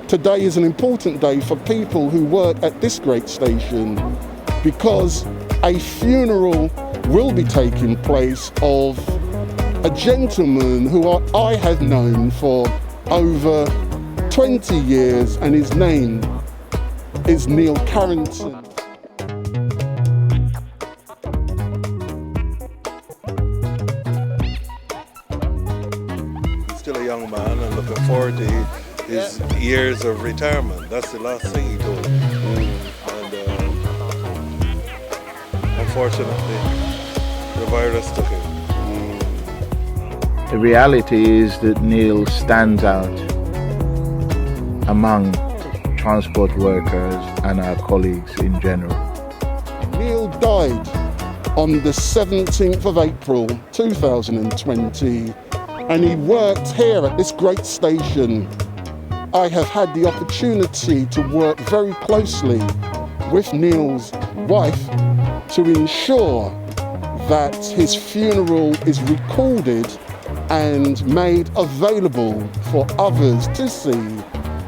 today is an important day for people who work at this great station, because a funeral will be taking place of a gentleman who I have known for over 20 years, and his name is Neil Carrington. He's still a young man and looking forward to his years of retirement. That's the last thing he told me. And unfortunately, the virus took him. The reality is that Neil stands out among transport workers and our colleagues in general. Neil died on the 17th of April 2020, and he worked here at this great station. I have had the opportunity to work very closely with Neil's wife to ensure that his funeral is recorded and made available for others to see,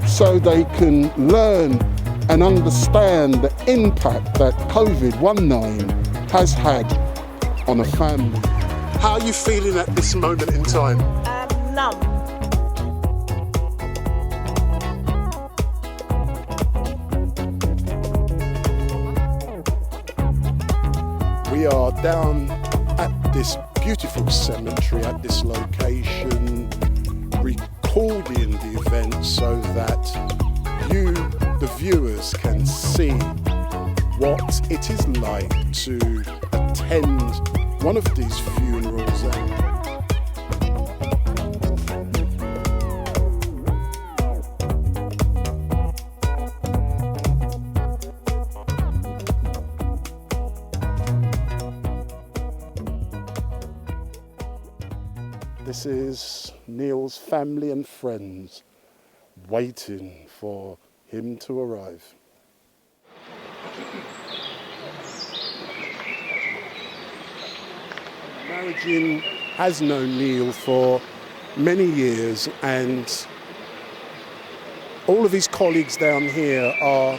so they can learn and understand the impact that COVID-19 has had on a family. How are you feeling at this moment in time? Numb. We are down at this beautiful cemetery at this location, recording the event so that you, the viewers, can see what it is like to attend one of these funerals. This is Neil's family and friends waiting for him to arrive. Marigin has known Neil for many years, and all of his colleagues down here are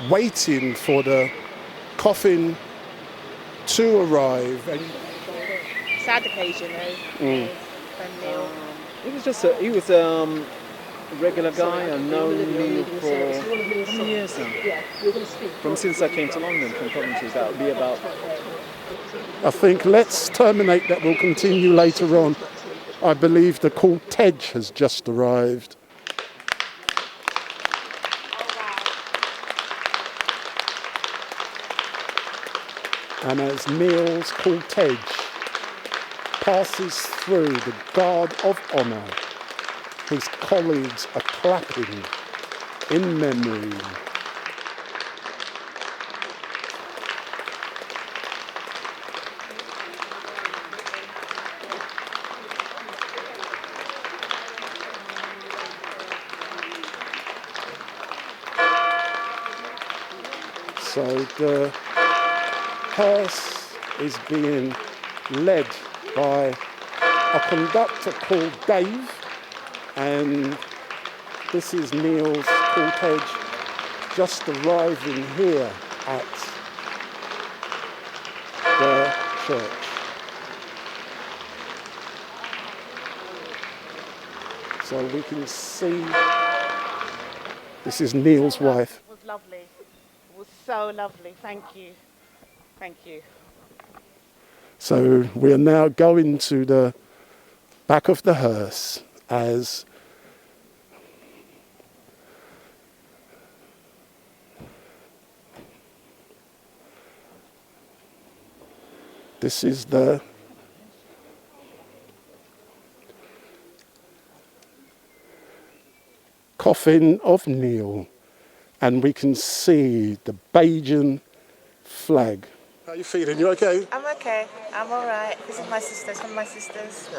waiting for the coffin to arrive. And Sad occasion, though. From Neil. He was a regular guy. I've known Neil for how many years now? From since I came to London from Coventry. That would be about. I think let's terminate that. We'll continue later on. I believe the cortege has just arrived. And as Neil's cortege passes through the guard of honour, his colleagues are clapping in memory. So the hearse is being led by a conductor called Dave, and this is Neil's cortege just arriving here at the church. So we can see this is Neil's wife. It was lovely. It was so lovely. Thank you. Thank you. So we are now going to the back of the hearse as this is the coffin of Neil, and we can see the Bajan flag. How are you feeling? You okay? I'm okay. I'm all right. This is my sister. It's one of my sisters.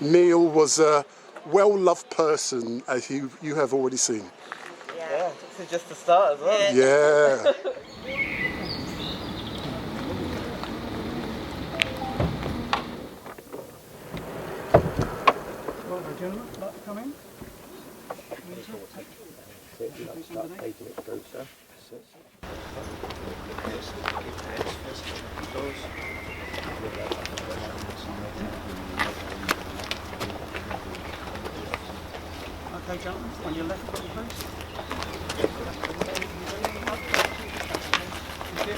Neil was a well-loved person, as you have already seen. Yeah, this is just the start as well. Yeah. Well, the gentleman, like to come in? Okay, gentlemen, on your left, please. Thank you.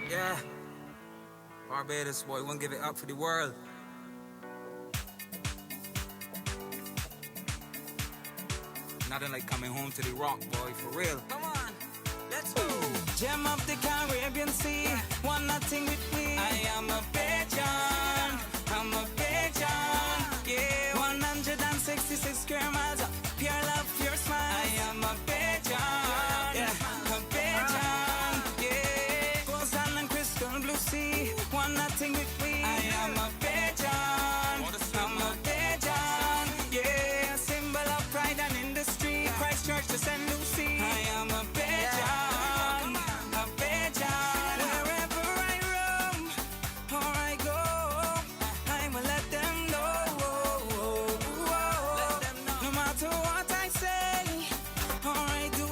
Yeah, Barbados boy, won't give it up for the world. Nothing like coming home to the rock, boy, for real. Come on, let's go. Gem of the Caribbean Sea, one nothing with me. I am a pigeon, I'm a pigeon. Yeah, 166 square miles of pure love, pure smile. I am a pigeon, yeah, a pigeon. Yeah, goes on and crystal blue sea, one nothing with me. I am a pigeon, I'm a pigeon. Yeah, symbol of pride and industry. Christchurch to St. Lucie. I am a pigeon, a pigeon. Wherever I roam or I go, I will let them know. No matter what I say or I do,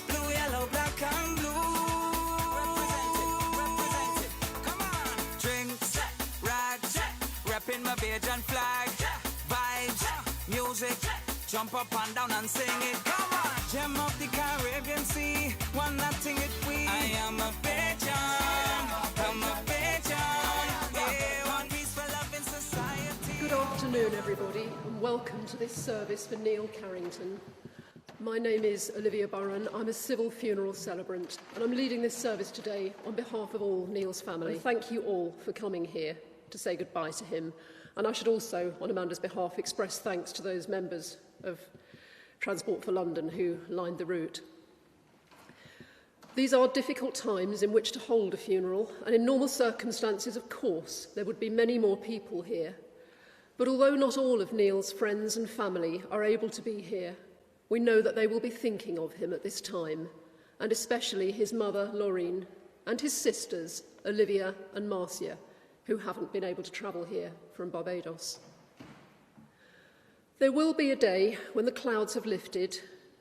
blue, yellow, black and blue. Represent it. Come on. Drinks, rags, repping my Bajan flag. Vibes, music, jump up and down and sing it. Come on. Gem of the Caribbean Sea, one nothing with we. I am a pigeon, I'm a pigeon. Yeah, one piece for love in society. Good afternoon, everybody, and welcome to this service for Neil Carrington. My name is Olivia Burren. I'm a civil funeral celebrant, and I'm leading this service today on behalf of all Neil's family. And thank you all for coming here to say goodbye to him. And I should also, on Amanda's behalf, express thanks to those members of Transport for London who lined the route. These are difficult times in which to hold a funeral, and in normal circumstances, of course, there would be many more people here. But although not all of Neil's friends and family are able to be here, we know that they will be thinking of him at this time, and especially his mother, Laureen, and his sisters, Olivia and Marcia, who haven't been able to travel here from Barbados. There will be a day when the clouds have lifted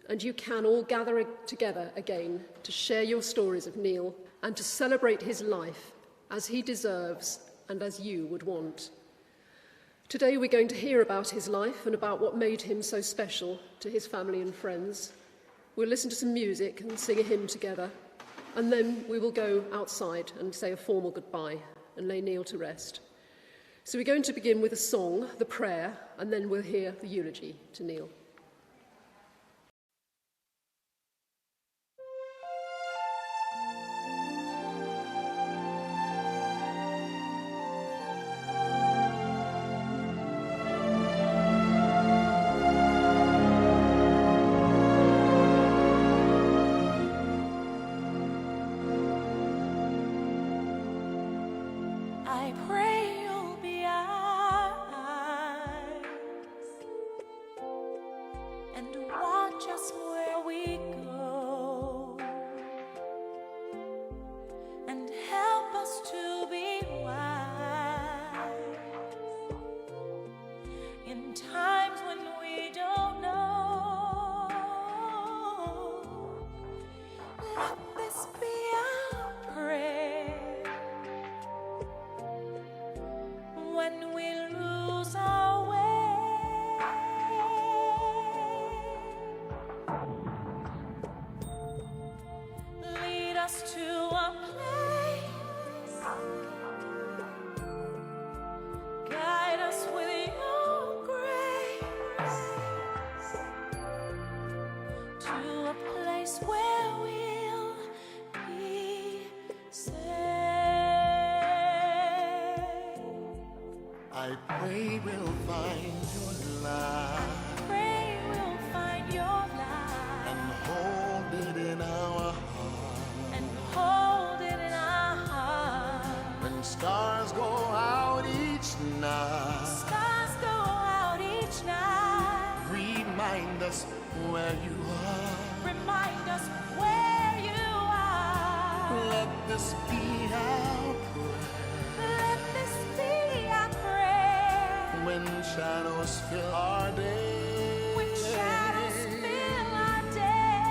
and you can all gather together again to share your stories of Neil and to celebrate his life as he deserves and as you would want. Today we're going to hear about his life and about what made him so special to his family and friends. We'll listen to some music and sing a hymn together, and then we will go outside and say a formal goodbye and lay Neil to rest. So we're going to begin with a song, the prayer, and then we'll hear the eulogy to Neil. I pray you'll be eyes and watch us where we go, and help us to be wise in times when we don't know. Let this be our prayer when we lose our way. Lead us to a place, guide us with your grace, to a place where we'll be safe. I pray we'll find your light, Pray we'll find your light and hold it in our heart. and hold it in our heart. When stars go out each night, Stars go out each night. remind us where you are. Remind us where you are. Let this be our prayer. Let this be our prayer. when shadows fill our day. When shadows fill our day.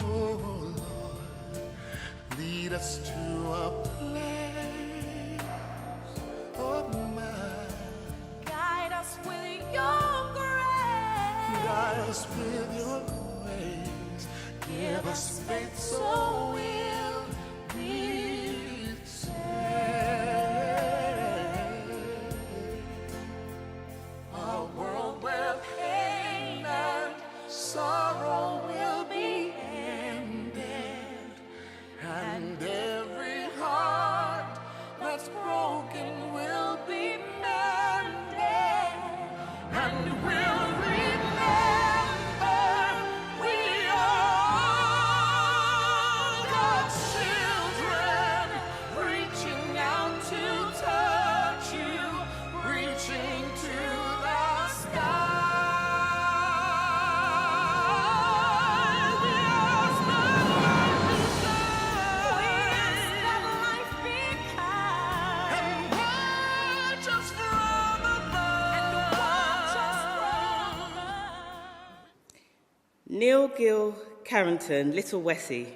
Oh Lord, lead us to a place of mine. Guide us with your grace. Guide us with your grace. Give us faith so we'll be saved. A world where pain and sorrow will be ended, and every heart that's broken will be mended, and we'll remember we are God's children, reaching out to touch you, reaching to the sky. We ask that life be kind, and watch us from above. Neil Carrington, Little Wessie,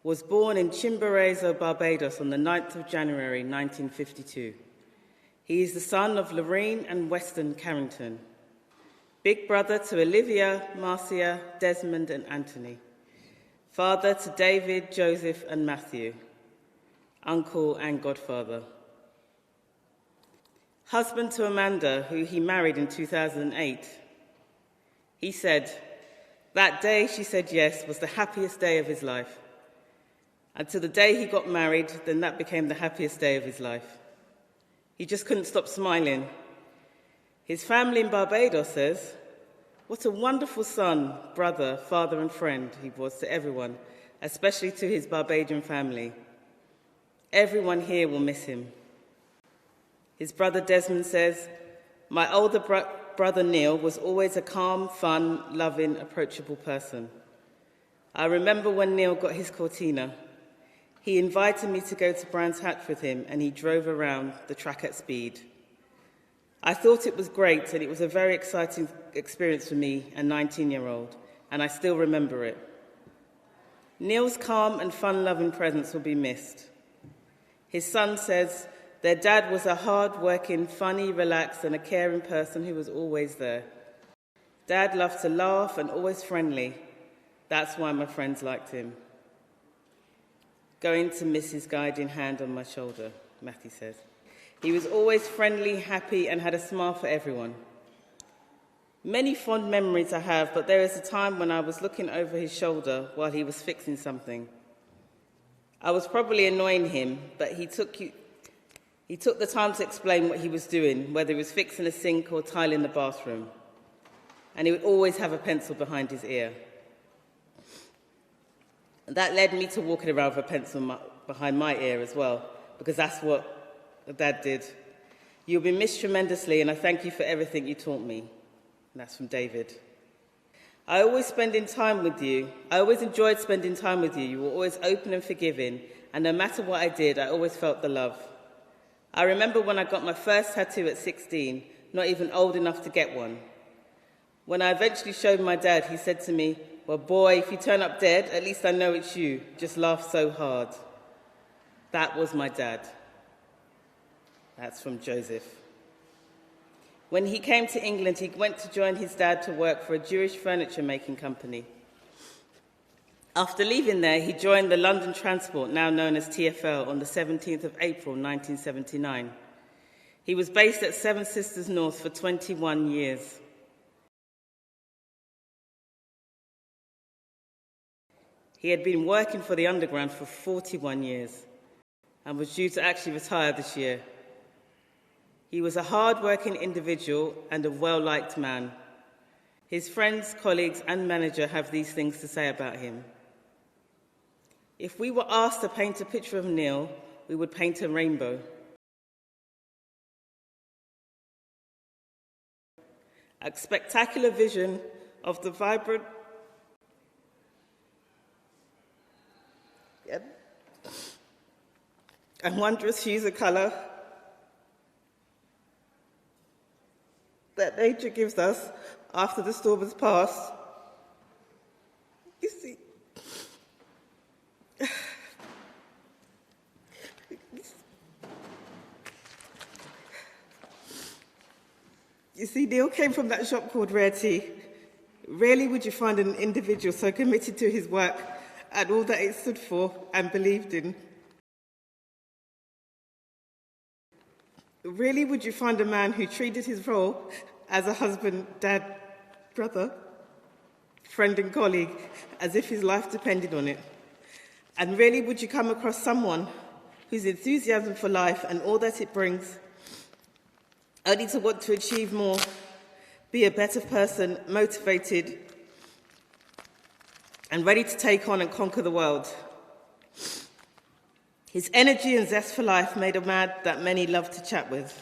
was born in Chimborazo, Barbados on the 9th of January 1952. He is the son of Lorraine and Weston Carrington, big brother to Olivia, Marcia, Desmond and Anthony, father to David, Joseph and Matthew, uncle and godfather, husband to Amanda, who he married in 2008. He said, that day she said yes was the happiest day of his life. Until the day he got married, then that became the happiest day of his life. He just couldn't stop smiling. His family in Barbados says, what a wonderful son, brother, father and friend he was to everyone, especially to his Barbadian family. Everyone here will miss him. His brother Desmond says, my older brother Neil was always a calm, fun, loving, approachable person. I remember when Neil got his Cortina. He invited me to go to Brands Hatch with him and he drove around the track at speed. I thought it was great and it was a very exciting experience for me, a 19-year-old, and I still remember it. Neil's calm and fun-loving presence will be missed. His son says their dad was a hard-working, funny, relaxed and a caring person who was always there. Dad loved to laugh and always friendly. That's why my friends liked him. Going to miss his guiding hand on my shoulder, Matthew says. He was always friendly, happy, and had a smile for everyone. Many fond memories I have, but there is a time when I was looking over his shoulder while he was fixing something. I was probably annoying him, but he took the time to explain what he was doing, whether he was fixing a sink or tiling the bathroom. And he would always have a pencil behind his ear. That led me to walking around with a pencil behind my ear as well, because that's what Dad did. You'll be missed tremendously, and I thank you for everything you taught me. And that's from David. I always enjoyed spending time with you. You were always open and forgiving, and no matter what I did, I always felt the love. I remember when I got my first tattoo at 16, not even old enough to get one. When I eventually showed my dad, he said to me, well, boy, if you turn up dead, at least I know it's you. Just laugh so hard. That was my dad. That's from Joseph. When he came to England, he went to join his dad to work for a Jewish furniture making company. After leaving there, he joined the London Transport, now known as TfL, on the 17th of April, 1979. He was based at Seven Sisters North for 21 years. He had been working for the Underground for 41 years and was due to actually retire this year. He was a hard-working individual and a well-liked man. His friends, colleagues, and manager have these things to say about him. If we were asked to paint a picture of Neil, we would paint a rainbow. A spectacular vision of the vibrant and wondrous hues of colour that nature gives us after the storm has passed. You see, Neil came from that shop called Rare Tea. Rarely would you find an individual so committed to his work and all that it stood for and believed in. Rarely would you find a man who treated his role as a husband, dad, brother, friend and colleague as if his life depended on it. And rarely would you come across someone whose enthusiasm for life and all that it brings, only to want to achieve more, be a better person, motivated, and ready to take on and conquer the world. His energy and zest for life made a man that many loved to chat with.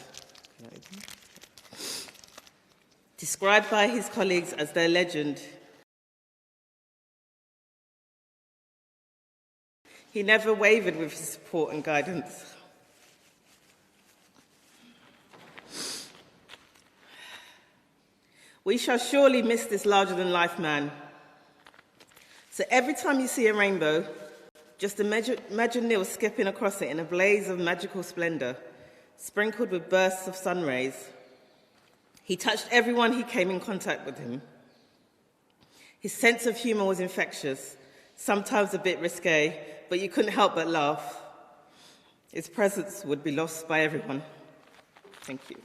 Described by his colleagues as their legend, he never wavered with his support and guidance. We shall surely miss this larger-than-life man. So every time you see a rainbow, just imagine Neil skipping across it in a blaze of magical splendor, sprinkled with bursts of sun rays. He touched everyone he came in contact with him. His sense of humor was infectious, sometimes a bit risque, but you couldn't help but laugh. His presence would be lost by everyone. Thank you.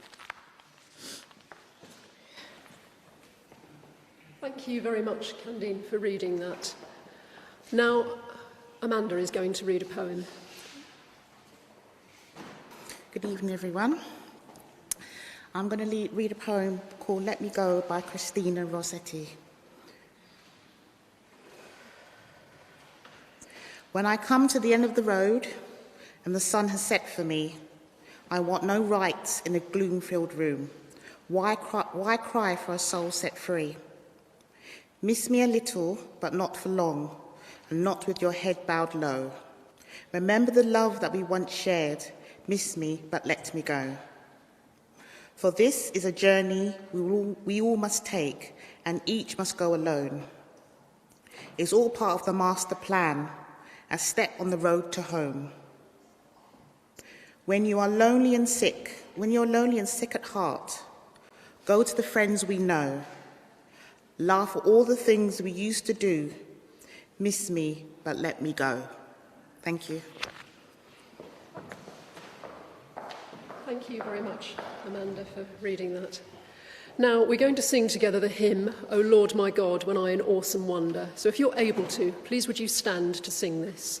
Thank you very much, Candine, for reading that. Now, Amanda is going to read a poem. Good evening, everyone. I'm going to read a poem called Let Me Go by Christina Rossetti. When I come to the end of the road and the sun has set for me, I want no rights in a gloom-filled room. Why cry for a soul set free? Miss me a little, but not for long, and not with your head bowed low. Remember the love that we once shared. Miss me, but let me go. For this is a journey we all must take, and each must go alone. It's all part of the master plan, a step on the road to home. When you're lonely and sick at heart, go to the friends we know. Laugh at all the things we used to do. Miss me, but let me go. Thank you. Thank you very much, Amanda, for reading that. Now, we're going to sing together the hymn, O Lord my God, when I in awesome wonder. So if you're able to, please would you stand to sing this?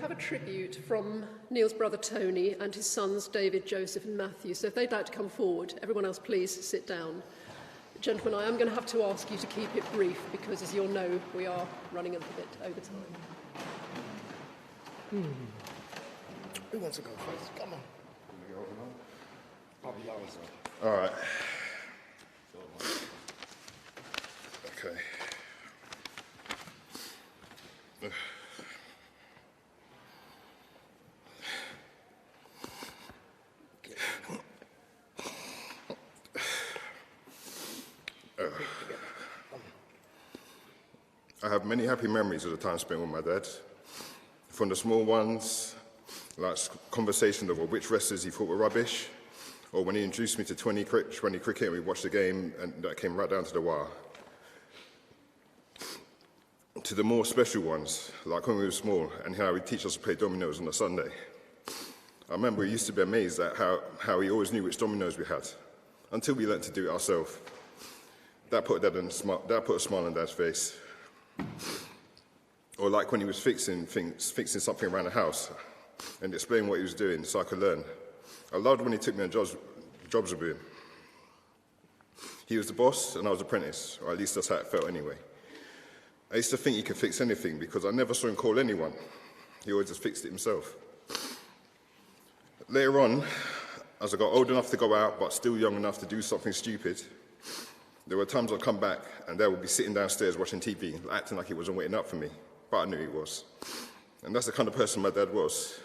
have a tribute from Neil's brother Tony and his sons David, Joseph and Matthew. So if they'd like to come forward, everyone else please sit down. Gentlemen, I am going to have to ask you to keep it brief because, as you'll know, we are running a little bit over time. Who wants to go first? Come on. I'll be honest. All right. Okay. I have many happy memories of the time spent with my dad. From the small ones, like conversations over which wrestlers he thought were rubbish, or when he introduced me to 20 cricket and we watched the game and that came right down to the wire. To the more special ones, like when we were small and how he'd teach us to play dominoes on a Sunday. I remember we used to be amazed at how he always knew which dominoes we had, until we learned to do it ourselves. That put a smile on Dad's face. Or like when he was fixing something around the house and explaining what he was doing so I could learn. I loved when he took me on jobs with him. He was the boss and I was the apprentice, or at least that's how it felt anyway. I used to think he could fix anything because I never saw him call anyone. He always just fixed it himself. Later on, as I got old enough to go out but still young enough to do something stupid, there were times I'd come back and Dad would be sitting downstairs watching TV, acting like he wasn't waiting up for me, but I knew he was. And that's the kind of person my dad was.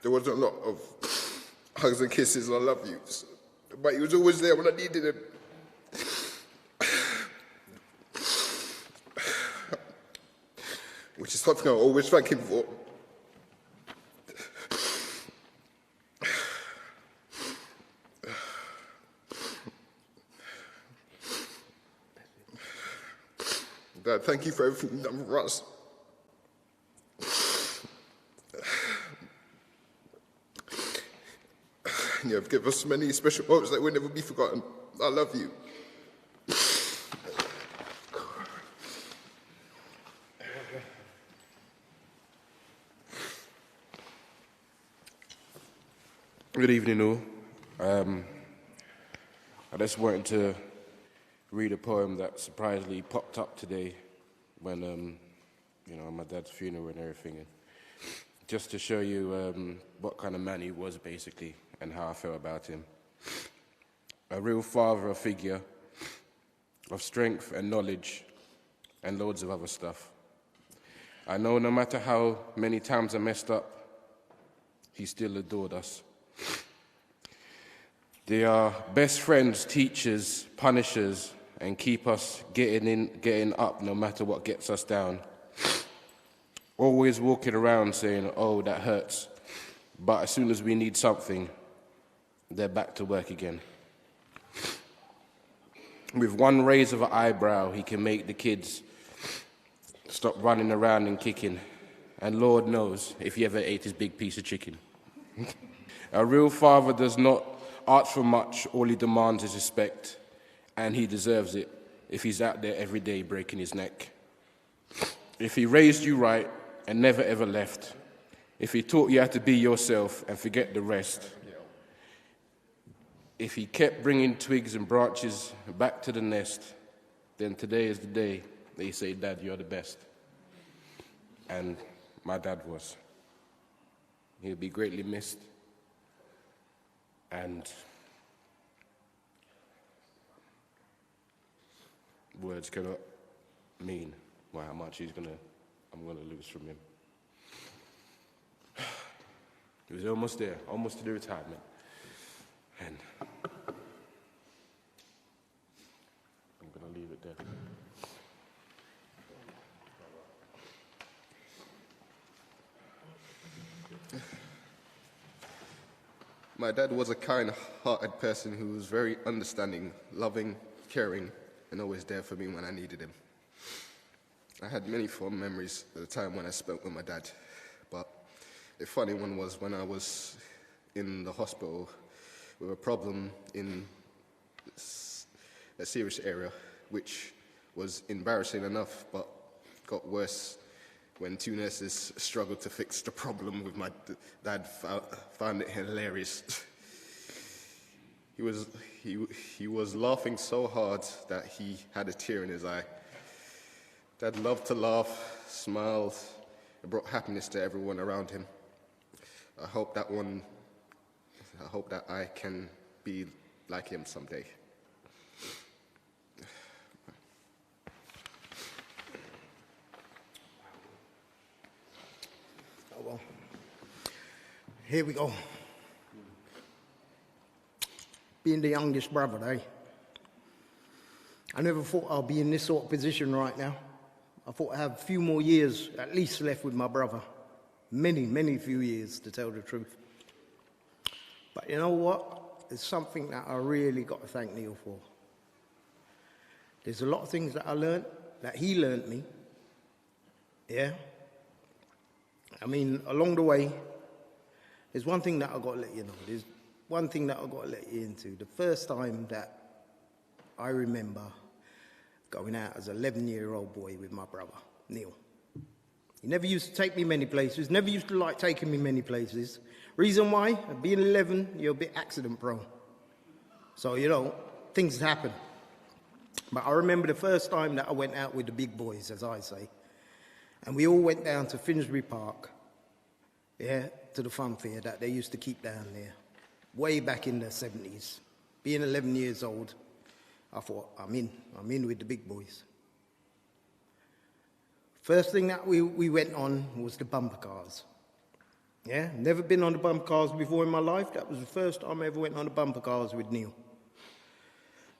There wasn't a lot of hugs and kisses and I love yous, but he was always there when I needed him. Which is something I always thank him for. Dad, thank you for everything you've done for us. You have given us many special moments that will never be forgotten. I love you. Good evening, all. I just wanted to read a poem that surprisingly popped up today when, my dad's funeral and everything, and just to show you what kind of man he was, basically, and how I felt about him. A real father, a figure of strength and knowledge and loads of other stuff. I know no matter how many times I messed up, he still adored us. They are best friends, teachers, punishers, and keep us getting up no matter what gets us down. Always walking around saying, oh, that hurts. But as soon as we need something, they're back to work again. With one raise of an eyebrow, he can make the kids stop running around and kicking. And Lord knows if he ever ate his big piece of chicken. A real father does not ask for much, all he demands is respect, and he deserves it if he's out there every day breaking his neck. If he raised you right and never ever left, if he taught you how to be yourself and forget the rest, if he kept bringing twigs and branches back to the nest, then today is the day they say, Dad, you're the best. And my dad was. He'll be greatly missed. And words cannot mean how much I'm gonna lose from him. He was almost there, almost to the retirement. And I'm gonna leave it there. My dad was a kind-hearted person who was very understanding, loving, caring, and always there for me when I needed him. I had many fond memories of the time when I spent with my dad, but The funny one was when I was in the hospital with a problem in a serious area, which was embarrassing enough, but got worse when two nurses struggled to fix the problem with my dad. Found it hilarious. He was laughing so hard that he had a tear in his eye. Dad loved to laugh, smiled, and brought happiness to everyone around him. I hope that I can be like him someday. Oh well. Here we go. Being the youngest brother, eh? I never thought I'd be in this sort of position right now. I thought I'd have a few more years at least left with my brother. Many few years, to tell the truth. But you know what? There's something that I really got to thank Neil for. There's a lot of things that I learned, that he learned me. Yeah? I mean, along the way, there's one thing that I've got to let you know. There's one thing that I've got to let you into. The first time that I remember going out as an 11-year-old boy with my brother, Neil. He never used to take me many places, never used to like taking me many places. Reason why? Being 11, you're a bit accident prone. So, you know, things happen. But I remember the first time that I went out with the big boys, as I say. And we all went down to Finsbury Park, yeah, to the fun fair that they used to keep down there, way back in the 70s. Being 11 years old, I thought, I'm in with the big boys. First thing that we went on was the bumper cars. Yeah, never been on the bumper cars before in my life. That was the first time I ever went on the bumper cars with Neil.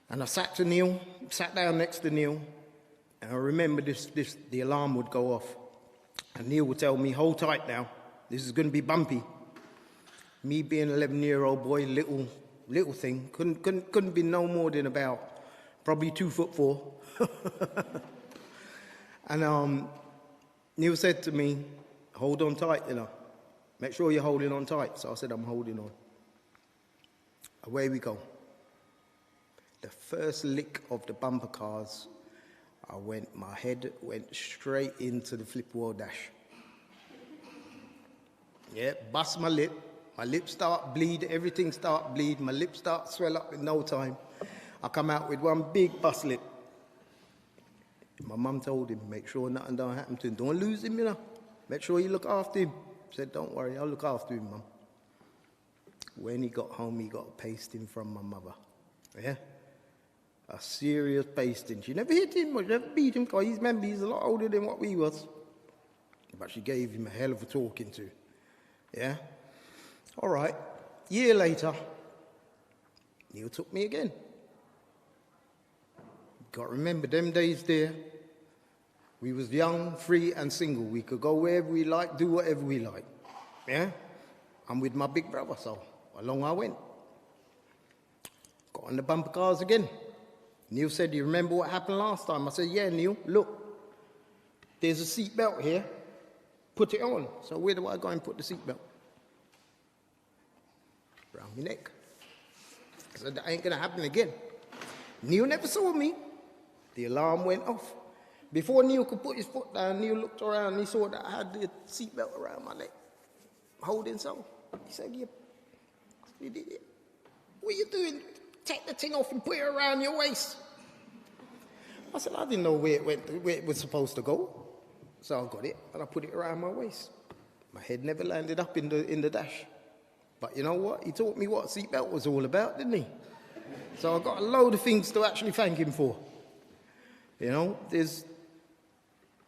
And I sat down next to Neil, and I remember the alarm would go off. And Neil would tell me, hold tight now, this is going to be bumpy. Me being an 11-year-old boy, little thing, couldn't be no more than about probably 2'4". And Neil said to me, hold on tight, you know. Make sure you're holding on tight. So I said, I'm holding on. Away we go. The first lick of the bumper cars, my head went straight into the flip wheel dash. Yeah, bust my lip start bleed, everything start bleed, my lip start swell up in no time. I come out with one big bust lip. My mum told him, make sure nothing don't happen to him. Don't lose him, you know. Make sure you look after him. Said, don't worry, I'll look after him, Mum. When he got home, he got a pasting from my mother. Yeah? A serious pasting. She never hit him or she never beat him because he's a lot older than what we was. But she gave him a hell of a talking to. Yeah? All right. Year later, Neil took me again. Got to remember them days there. We was young, free and single. We could go wherever we like, do whatever we like. Yeah? I'm with my big brother, so along I went. Got on the bumper cars again. Neil said, you remember what happened last time? I said, yeah, Neil, look. There's a seat belt here. Put it on. So where do I go and put the seat belt? Around my neck. I said, that ain't going to happen again. Neil never saw me. The alarm went off. Before Neil could put his foot down, Neil looked around and he saw that I had the seatbelt around my neck, holding so. He said, you idiot. What are you doing? Take the thing off and put it around your waist. I said, I didn't know where it was supposed to go. So I got it and I put it around my waist. My head never landed up in the dash. But you know what? He taught me what seatbelt was all about, didn't he? So I got a load of things to actually thank him for. You know, there's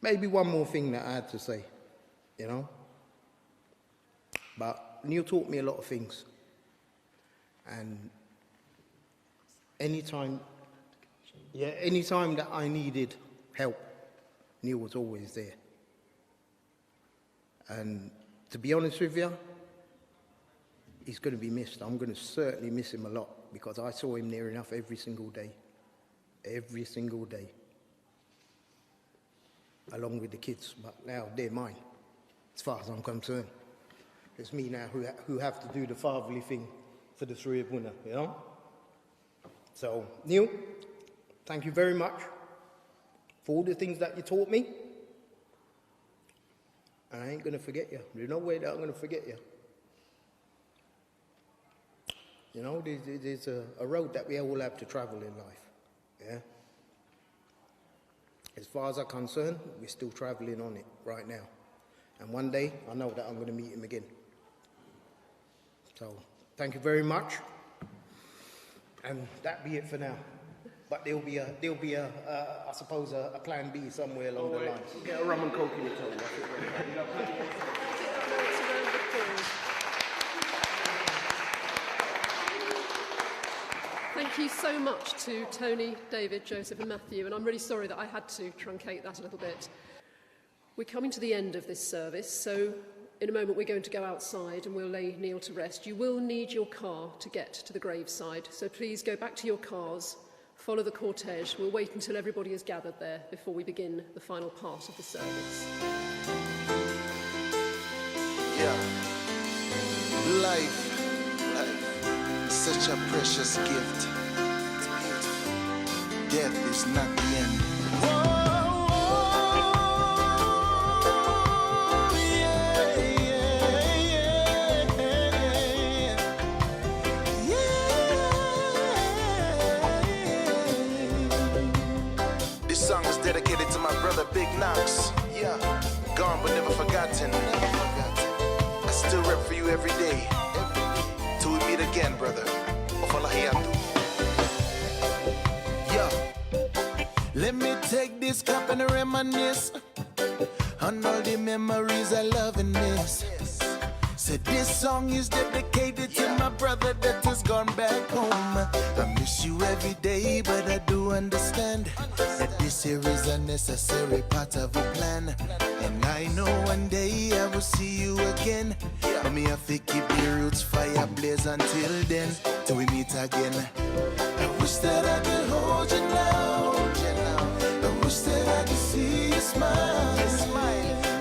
maybe one more thing that I had to say, you know. But Neil taught me a lot of things. And anytime that I needed help, Neil was always there. And to be honest with you, he's going to be missed. I'm going to certainly miss him a lot because I saw him near enough every single day. Every single day. Along with the kids, but now they're mine, as far as I'm concerned. It's me now who have to do the fatherly thing for the three of winner, you know? So, Neil, thank you very much for all the things that you taught me. And I ain't going to forget you. There's no way that I'm going to forget you. You know, there's a road that we all have to travel in life, yeah? As far as I'm concerned, we're still traveling on it right now. And one day, I know that I'm going to meet him again. So, thank you very much. And that be it for now. But there'll be a I suppose, a plan B somewhere along the line. Get a rum and coke in your toe. Thank you so much to Tony, David, Joseph and Matthew, and I'm really sorry that I had to truncate that a little bit. We're coming to the end of this service, so in a moment we're going to go outside and we'll lay Neil to rest. You will need your car to get to the graveside, so please go back to your cars, follow the cortege. We'll wait until everybody is gathered there before we begin the final part of the service. Yeah. Life. Such a precious gift. It's beautiful. Death is not the end. This song is dedicated to my brother Big Knox. Yeah. Gone but never forgotten. I still rep for you every day. Till we meet again, brother. Yo, let me take this cup and reminisce on all the memories I love and miss. So this song is dedicated to my brother that has gone back home. I miss you every day, but I do understand that this here is a necessary part of a plan. And I know one day I will see you again. But me have to keep the roots fire blaze until then, till we meet again. I wish that I could hold you now. I wish that I could see you smile.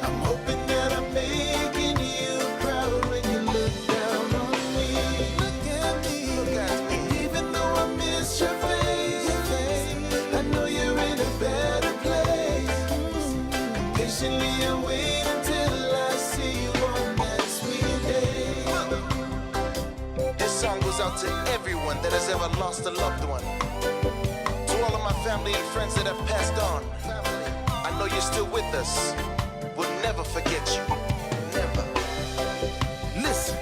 I'm hoping that I'm making you proud when you look down on me. Look at me. Even though I miss your face, I know you're in a better place. Patiently I wait until I see you on that sweet day. This song goes out to everyone that has ever lost a loved one. To all of my family and friends that have passed on. I know you're still with us. We'll never forget you. Never. Listen.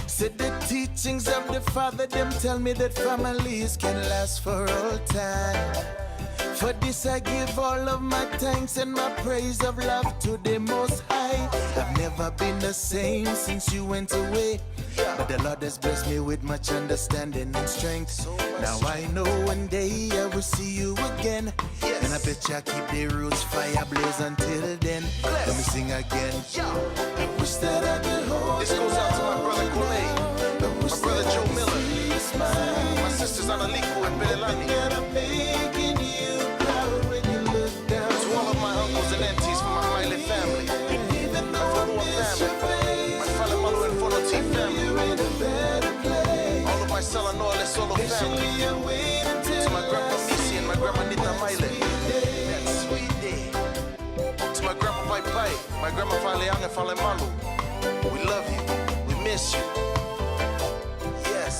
Said the teachings of the Father, them tell me that families can last for all time. For this I give all of my thanks and my praise of love to the Most High. I've never been the same since you went away, but the Lord has blessed me with much understanding and strength. Now I know one day I will see you again, and I bet you I keep the roots fire blaze until then. Let me sing again. I wish that I could hold this goes out to my brother Kool-Aid, my brother Joe Miller, my sisters Analiku and Belelani. And aunties from my Miley family, my Fonua family, my Falamalu and Fonoti family, all of my Salanoa Solo family, to my grandpa Missy and my grandma Nita Miley, that sweet day, to my grandpa Pai Pai, my grandma Faleang and Falemalu, we love you, we miss you, yes.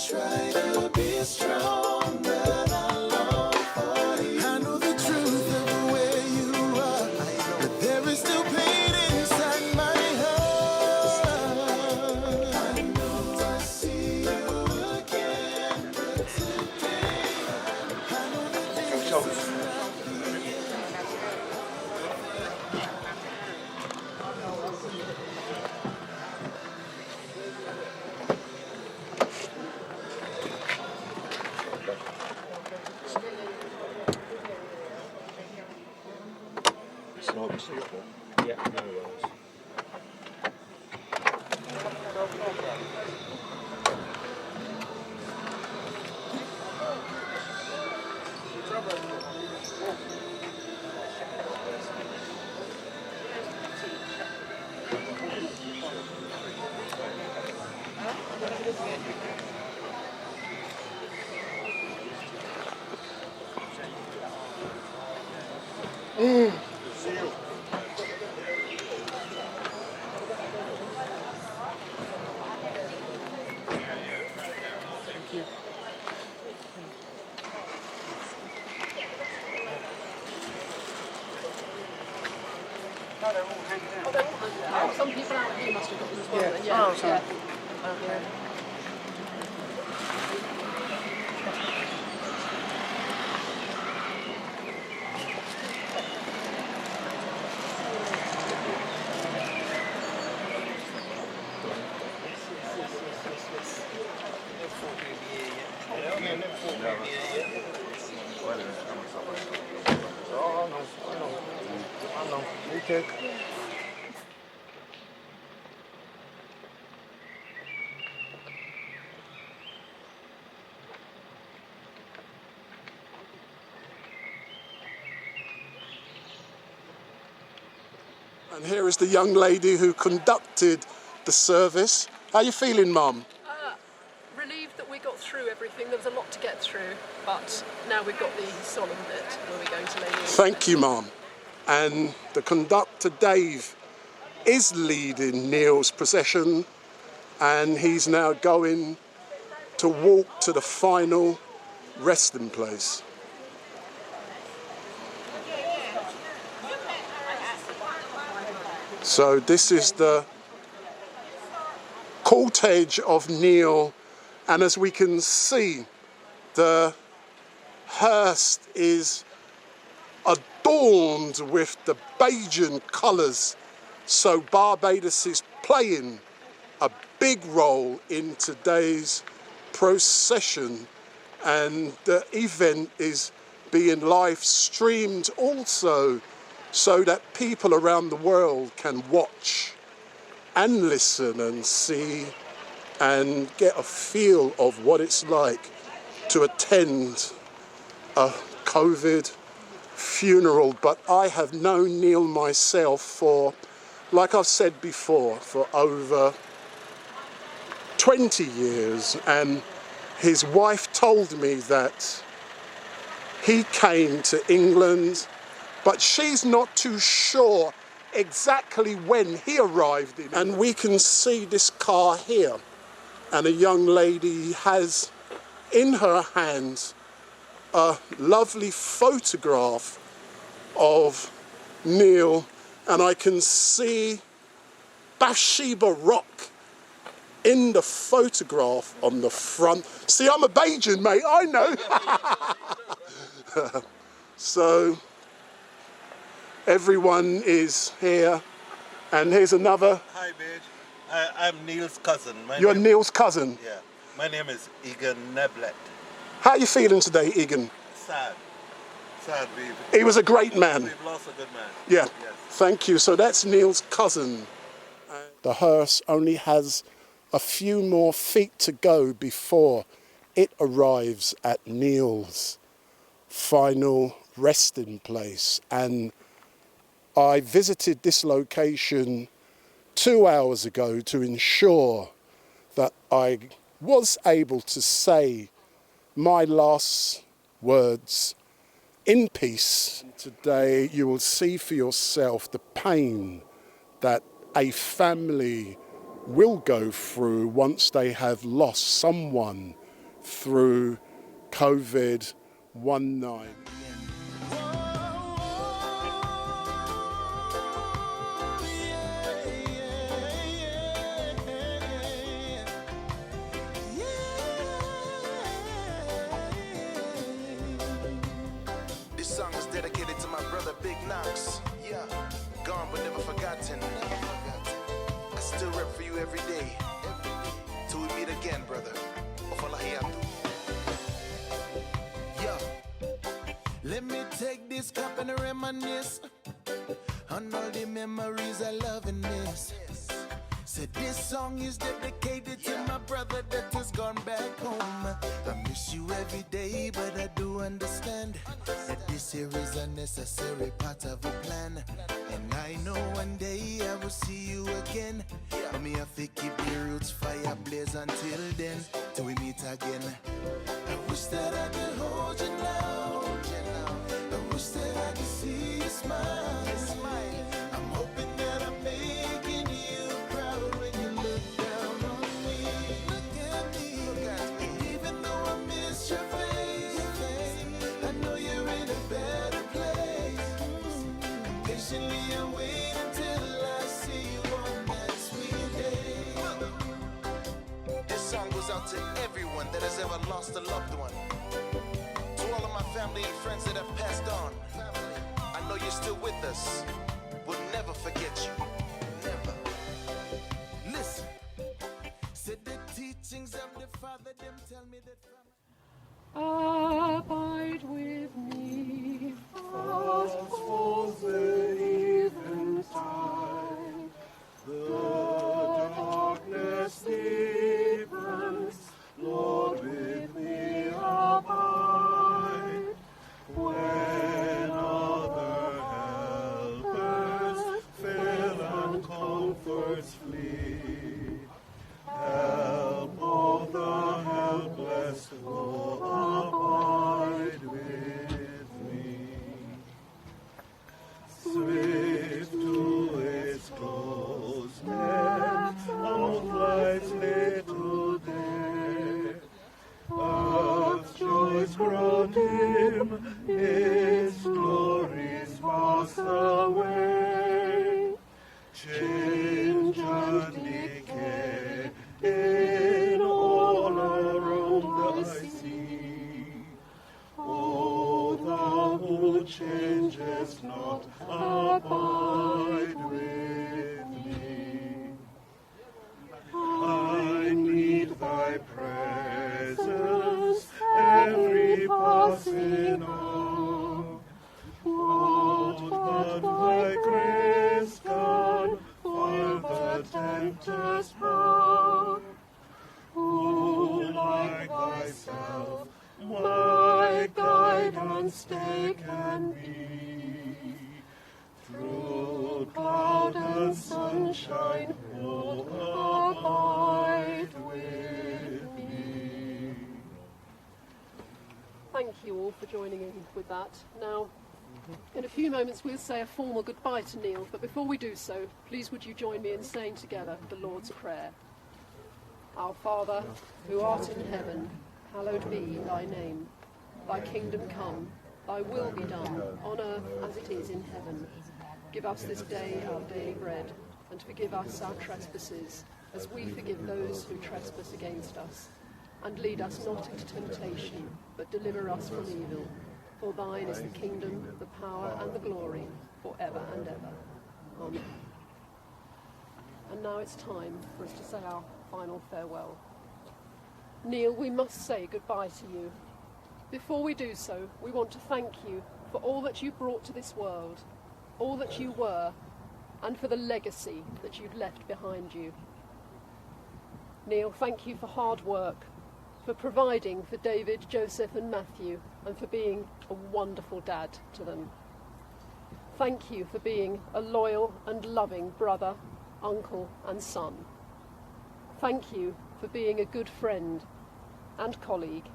Try to be strong, that I long for you. I know the truth of where you are, but there is still pain inside my heart. I know I see you again, but today I know that there's Yeah, no worries. trouble. Some people out here must have got them as well. Yeah. Oh, sorry. Okay. I know. Me too. And here is the young lady who conducted the service. How are you feeling, Mum? Relieved that we got through everything. There was a lot to get through, but now we've got the solemn bit where we're going to lay Neil. Thank you, Mum. And the conductor, Dave, is leading Neil's procession, and he's now going to walk to the final resting place. So this is the cortege of Neil, and as we can see, the hearse is adorned with the Bajan colours. So Barbados is playing a big role in today's procession, and the event is being live streamed also, so that people around the world can watch and listen and see and get a feel of what it's like to attend a COVID funeral. But I have known Neil myself for, like I've said before, for over 20 years, and his wife told me that he came to England, but she's not too sure exactly when he arrived in. And we can see this car here, and a young lady has in her hands a lovely photograph of Neil, and I can see Bathsheba Rock in the photograph on the front. See, I'm a Bajan, mate, I know. So everyone is here, and here's another. Hi, Bage. I'm Neil's cousin. You're Neil's cousin? Yeah. My name is Egan Neblet. How are you feeling today, Egan? Sad. Sad, baby. He was a great man. We've lost a good man. Yeah, Yes. Thank you. So that's Neil's cousin. The hearse only has a few more feet to go before it arrives at Neil's final resting place. And I visited this location 2 hours ago to ensure that I was able to say my last words in peace. Today you will see for yourself the pain that a family will go through once they have lost someone through COVID-19. This song is dedicated to my brother Big Knox. Yeah, gone but never forgotten. I still rep for you every day. Till we meet again, brother. Yeah, let me take this cup and reminisce on all the memories I love and miss. Said this song is dedicated to my brother that has gone back home. I miss you every day, but I do understand that this here is a necessary part of a plan. And I know one day I will see you again. But me have to keep the roots fire blazing. days until then, till we meet again. I wish that I could hold you now. I wish that I could see you smile. I'm hoping that I'm making you proud when you look down on me. Look at me. And even though I miss your face, I know you're in a better place. Patiently I wait until I see you on that sweet day. This song goes out to everyone that has ever lost a loved one. To all of my family and friends that have passed on. I know you're still with us. We'll never forget you. Never. Listen. Said the teachings of the Father, them tell me that Abide with me, fast falls the eventide. The darkness deepens, Lord, with me abide. When other helpers fail and comforts flee, help all the helpless, oh, abide with me. Swift to its close, depths outlines little day. Earth's joys grow dim, its glories pass away. Change and decay in all around I see. O thou who changest not, abide with me. I need thy presence every passing hour. What but thy grace can foil the tempter's power? Who like thyself my guide and stay can be? Through cloud and sunshine, oh, abide with me. Thank you all for joining in with that. Now, in a few moments we'll say a formal goodbye to Neil, but before we do so, please would you join me in saying together the Lord's Prayer. Our Father, who art in heaven, hallowed be thy name. Thy kingdom come, thy will be done, on earth as it is in heaven. Give us this day our daily bread, and forgive us our trespasses, as we forgive those who trespass against us. And lead us not into temptation, but deliver us from evil. For thine is the kingdom, the power, and the glory, for ever and ever. Amen. And now it's time for us to say our final farewell. Neil, we must say goodbye to you. Before we do so, we want to thank you for all that you brought to this world, all that you were, and for the legacy that you've left behind you. Neil, thank you for hard work, for providing for David, Joseph and Matthew, and for being a wonderful dad to them. Thank you for being a loyal and loving brother, uncle and son. Thank you for being a good friend and colleague.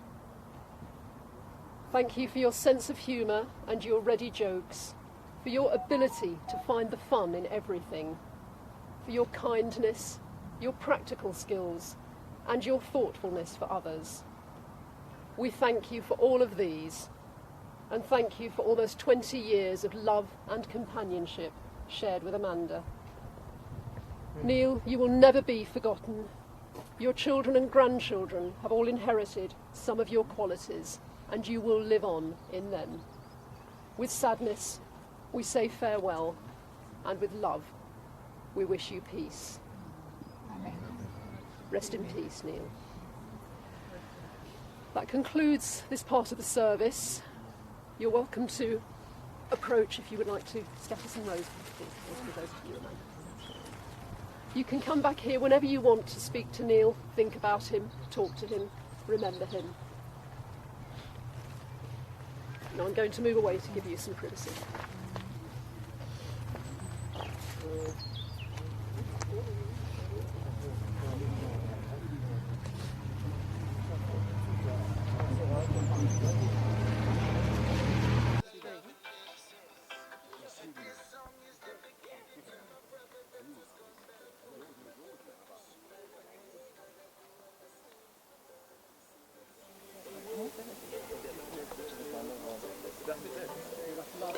Thank you for your sense of humour and your ready jokes, for your ability to find the fun in everything, for your kindness, your practical skills, and your thoughtfulness for others. We thank you for all of these, and thank you for almost 20 years of love and companionship shared with Amanda. Neil, you will never be forgotten. Your children and grandchildren have all inherited some of your qualities, and you will live on in them. With sadness, we say farewell, and with love, we wish you peace. Amen. Rest in peace, Neil. That concludes this part of the service. You're welcome to approach if you would like to scatter some roses. You can come back here whenever you want to speak to Neil, think about him, talk to him, remember him. Now I'm going to move away to give you some privacy.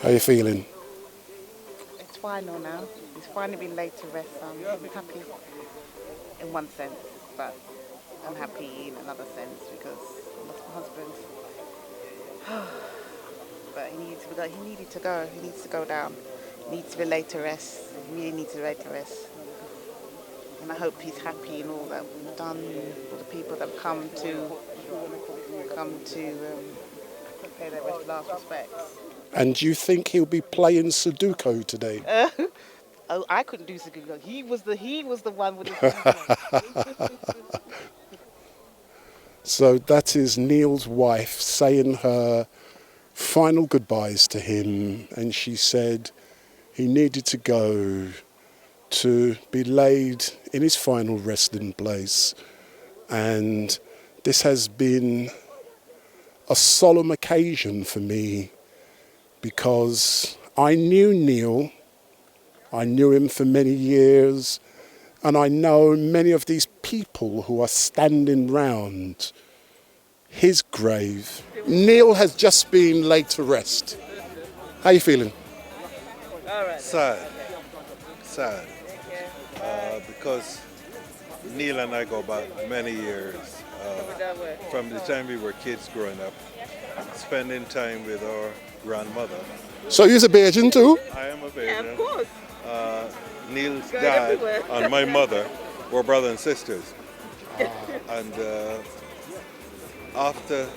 How are you feeling? It's final now. He's finally been laid to rest. I'm happy in one sense, but I'm happy in another sense because I lost my husband. But he needed to go. He needed to go. He needs to go down. He needs to be laid to rest. He really needs to be laid to rest. And I hope he's happy in all that we've done, all the people that have come to pay their last respects. And do you think he'll be playing Sudoku today? Oh, I couldn't do Sudoku. He was the one with the. So that is Neil's wife saying her final goodbyes to him, and she said he needed to go to be laid in his final resting place. And this has been a solemn occasion for me because I knew Neil, I knew him for many years, and I know many of these people who are standing round his grave. Neil has just been laid to rest. How are you feeling? Sad. Because Neil and I go back many years. From the time we were kids growing up, spending time with our grandmother. So you're a Bajan too? I am a Bajan. Yeah, of course. Neil's dad and my mother were brother and sisters. And after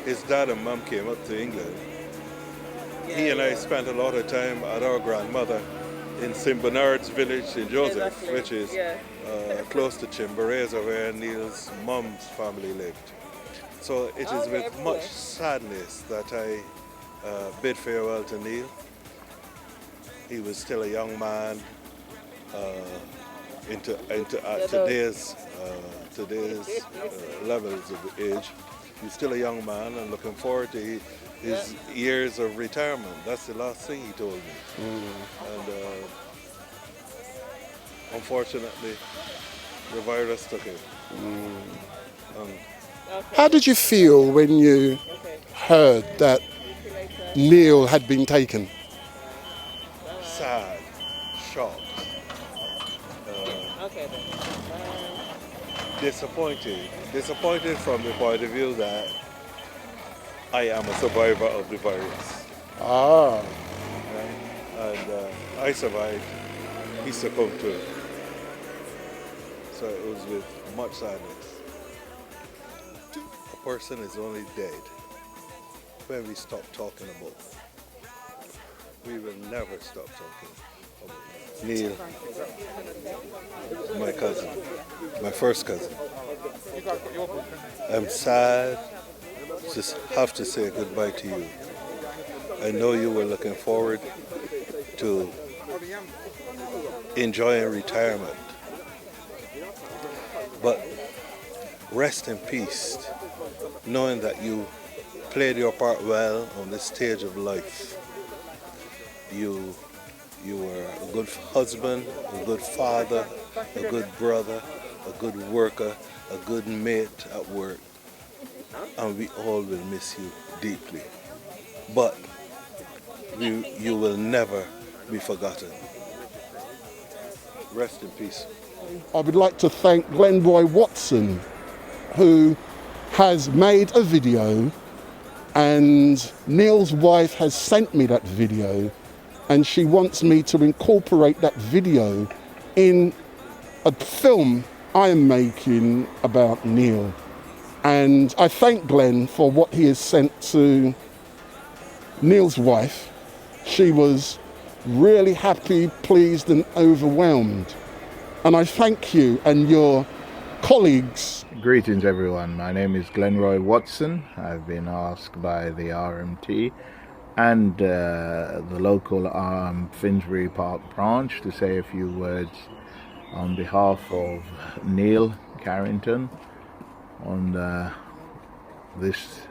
his dad and mum came up to England, he and I spent a lot of time at our grandmother in St. Bernard's village in Joseph, which is close to Chimborazo, where Neil's mum's family lived. So it is with much sadness that I bid farewell to Neil. He was still a young man at today's levels of age. He's still a young man and looking forward to his years of retirement. That's the last thing he told me. And unfortunately, the virus took him. How did you feel when you heard that Neil had been taken? Sad, shocked, disappointed from the point of view that I am a survivor of the virus. And I survived, he succumbed to it. So it was with much sadness. A person is only dead when we stop talking about it. We will never stop talking about it. Neil, my cousin, my first cousin. I'm sad to have to say goodbye to you. I know you were looking forward to enjoying retirement. But rest in peace, knowing that you played your part well on this stage of life. You were a good husband, a good father, a good brother, a good worker, a good mate at work. And we all will miss you deeply. But you will never be forgotten. Rest in peace. I would like to thank Glenroy Watson, who has made a video, and Neil's wife has sent me that video, and she wants me to incorporate that video in a film I am making about Neil. And I thank Glenn for what he has sent to Neil's wife. She was really happy, pleased and overwhelmed. And I thank you and your colleagues. Greetings everyone, my name is Glenroy Watson. I've been asked by the RMT and the local Finsbury Park branch to say a few words on behalf of Neil Carrington on this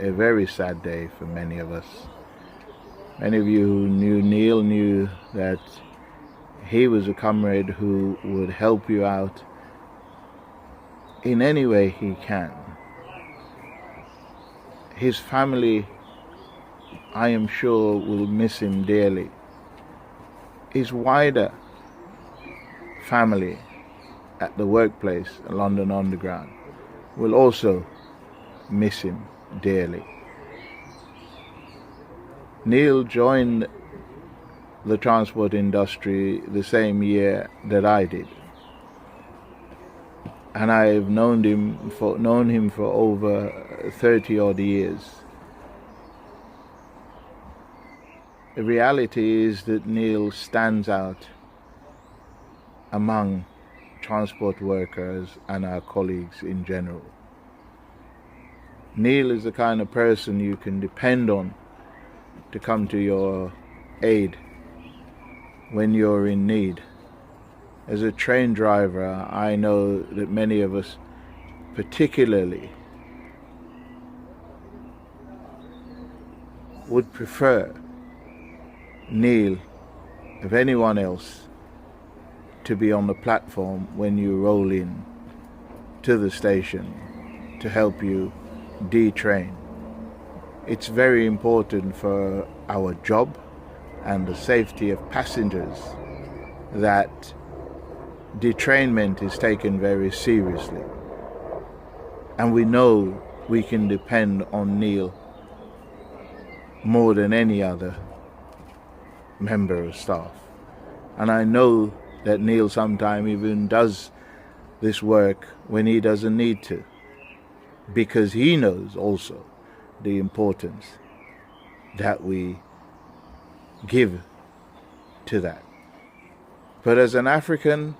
a very sad day for many of us. Many of you who knew Neil knew that he was a comrade who would help you out in any way he can. His family I am sure will miss him dearly. His wider family at the workplace, London Underground, will also miss him dearly. Neil joined the transport industry the same year that I did, and I've known him for over 30 odd years. The reality is that Neil stands out among transport workers and our colleagues in general. Neil is the kind of person you can depend on to come to your aid when you're in need. As a train driver, I know that many of us particularly would prefer Neil, if anyone else, to be on the platform when you roll in to the station to help you detrain. It's very important for our job and the safety of passengers that detrainment is taken very seriously. And we know we can depend on Neil more than any other member of staff. And I know that Neil sometimes even does this work when he doesn't need to, because he knows also the importance that we give to that. But as an African,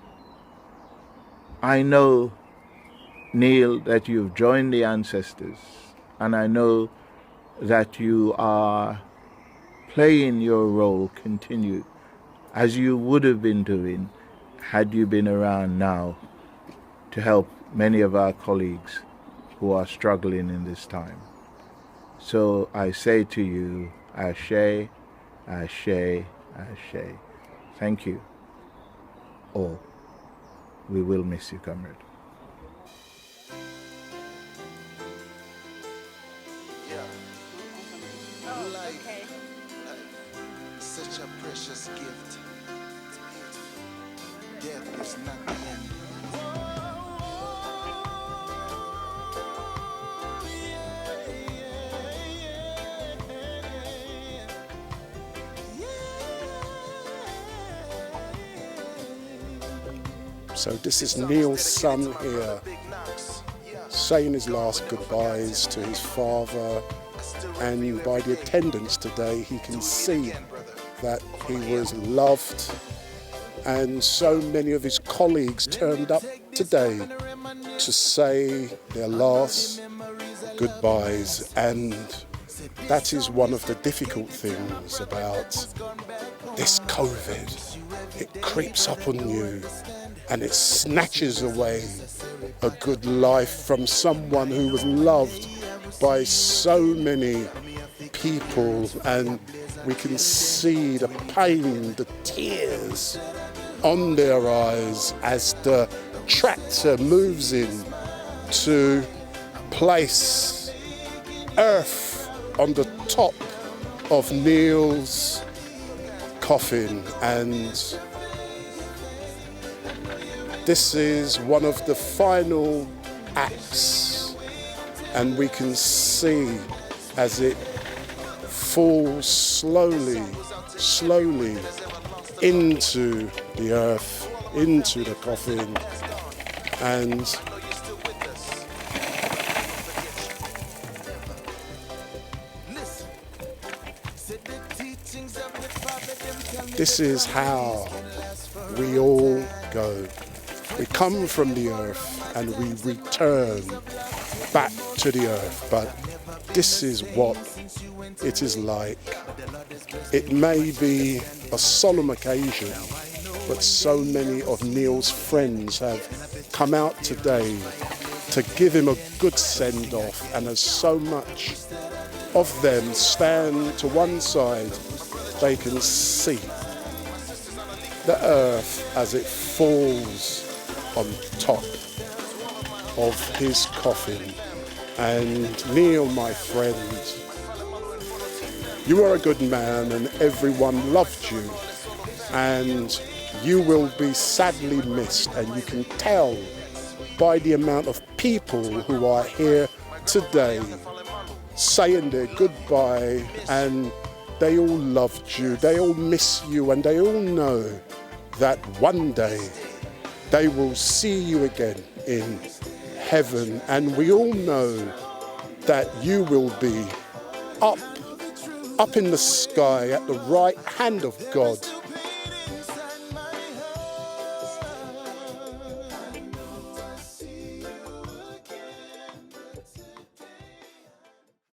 I know, Neil, that you've joined the ancestors, and I know that you are playing your role continued as you would have been doing had you been around now to help many of our colleagues who are struggling in this time. So I say to you, Ashe, Ashe, Ashe. Thank you all. We will miss you, comrade. Life, such a precious gift. Death is not the end. So this is Neil's son here, saying his last goodbyes to his father, and by the attendance today he can see that he was loved, and so many of his colleagues turned up today to say their last goodbyes, and that is one of the difficult things about this COVID. It creeps up on you and it snatches away a good life from someone who was loved by so many people, and we can see the pain, the tears on their eyes as the tractor moves in to place earth on the top of Neil's coffin. And this is one of the final acts, and we can see as it falls slowly, slowly into the earth, into the coffin, and this is how we all go. We come from the earth and we return back to the earth, but this is what it is like. It may be a solemn occasion, but so many of Neil's friends have come out today to give him a good send-off, and as so much of them stand to one side, they can see the earth as it falls on top of his coffin. And Neil, my friend, You are a good man and everyone loved you, and you will be sadly missed, and you can tell by the amount of people who are here today saying their goodbye, and they all loved you, they all miss you, and they all know that one day they will see you again in heaven, and we all know that you will be up in the sky at the right hand of God,